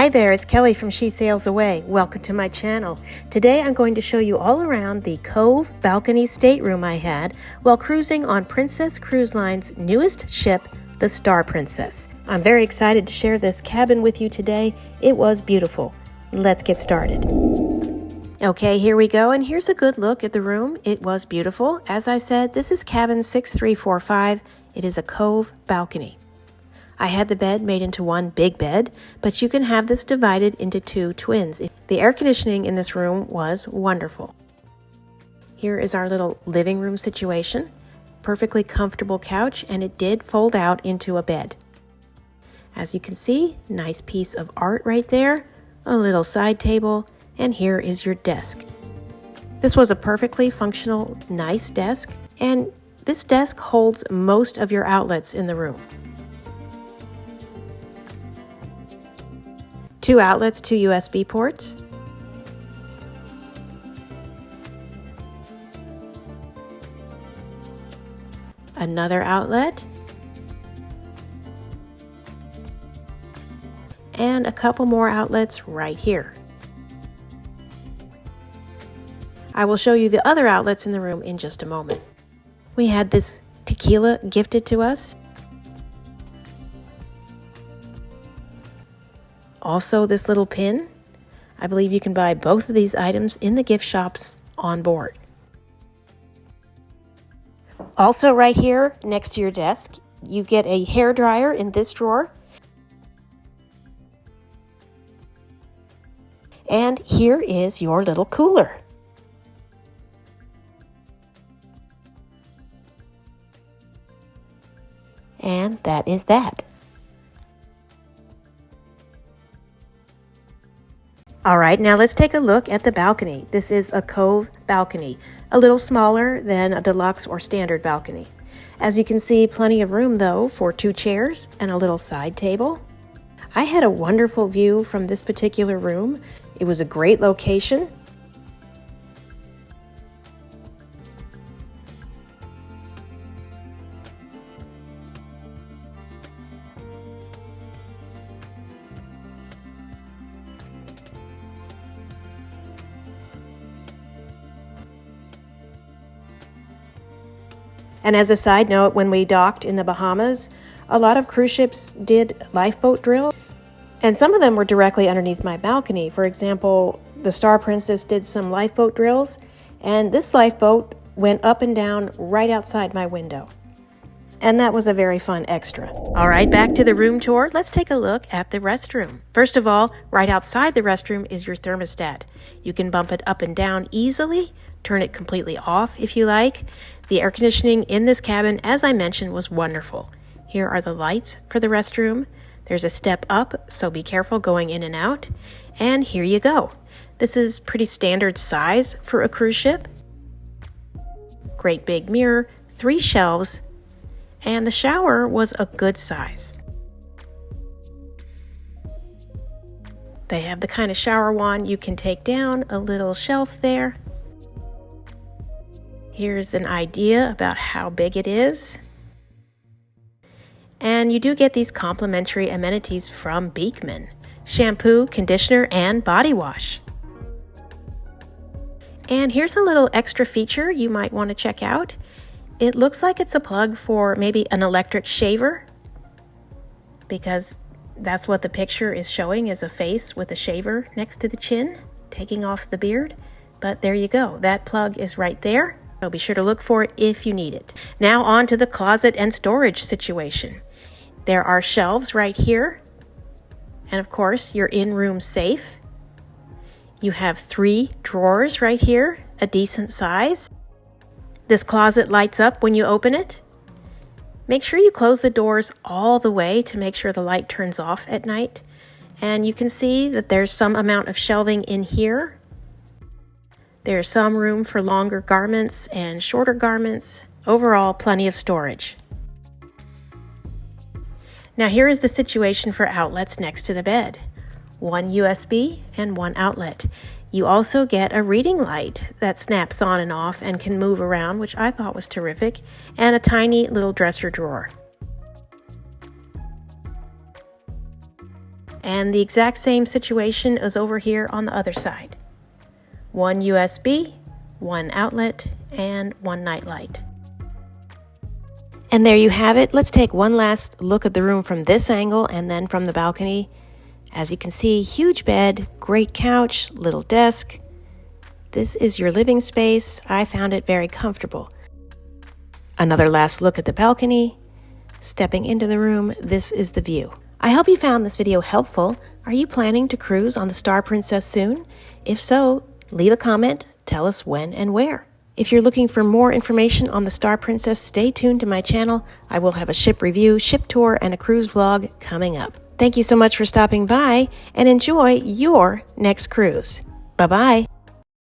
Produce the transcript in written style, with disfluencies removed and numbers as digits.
Hi there, it's Kelly from She Sails Away. Welcome to my channel. Today I'm going to show you all around the Cove Balcony stateroom I had while cruising on Princess Cruise Line's newest ship, the Star Princess. I'm very excited to share this cabin with you today. It was beautiful. Let's get started. Okay, here we go, and here's a good look at the room. It was beautiful. As I said, this is cabin 6345. It is a Cove Balcony. I had the bed made into one big bed, but you can have this divided into two twins. The air conditioning in this room was wonderful. Here is our little living room situation. Perfectly comfortable couch, and it did fold out into a bed. As you can see, nice piece of art right there, a little side table, and here is your desk. This was a perfectly functional, nice desk, and this desk holds most of your outlets in the room. 2 outlets, 2 USB ports. Another outlet. And a couple more outlets right here. I will show you the other outlets in the room in just a moment. We had this tequila gifted to us. Also, this little pin. I believe you can buy both of these items in the gift shops on board. Also, right here next to your desk, you get a hair dryer in this drawer. And here is your little cooler. And that is that. All right, now let's take a look at the balcony. This is a Cove Balcony, a little smaller than a deluxe or standard balcony. As you can see, plenty of room though for 2 chairs and a little side table. I had a wonderful view from this particular room. It was a great location. And as a side note, when we docked in the Bahamas, a lot of cruise ships did lifeboat drill, and some of them were directly underneath my balcony. For example, the Star Princess did some lifeboat drills, and this lifeboat went up and down right outside my window. And that was a very fun extra. All right, back to the room tour. Let's take a look at the restroom. First of all, right outside the restroom is your thermostat. You can bump it up and down easily, turn it completely off if you like. The air conditioning in this cabin, as I mentioned, was wonderful. Here are the lights for the restroom. There's a step up, so be careful going in and out. And here you go. This is pretty standard size for a cruise ship. Great big mirror, 3 shelves, and the shower was a good size. They have the kind of shower wand you can take down, a little shelf there. Here's an idea about how big it is. And you do get these complimentary amenities from Beekman: shampoo, conditioner, and body wash. And here's a little extra feature you might want to check out. It looks like it's a plug for maybe an electric shaver, because that's what the picture is showing, is a face with a shaver next to the chin, taking off the beard. But there you go. That plug is right there. So be sure to look for it if you need it. Now on to the closet and storage situation. There are shelves right here. And of course, your in-room safe. You have 3 drawers right here, a decent size. This closet lights up when you open it. Make sure you close the doors all the way to make sure the light turns off at night. And you can see that there's some amount of shelving in here. There's some room for longer garments and shorter garments. Overall, plenty of storage. Now here is the situation for outlets next to the bed. 1 USB and 1 outlet. You also get a reading light that snaps on and off and can move around, which I thought was terrific, and a tiny little dresser drawer. And the exact same situation is over here on the other side. One USB, one outlet, and one nightlight. And there you have it. Let's take one last look at the room from this angle and then from the balcony. As you can see, huge bed, great couch, little desk. This is your living space. I found it very comfortable. Another last look at the balcony. Stepping into the room, this is the view. I hope you found this video helpful. Are you planning to cruise on the Star Princess soon? If so, leave a comment, tell us when and where. If you're looking for more information on the Star Princess, stay tuned to my channel. I will have a ship review, ship tour, and a cruise vlog coming up. Thank you so much for stopping by, and enjoy your next cruise. Bye-bye.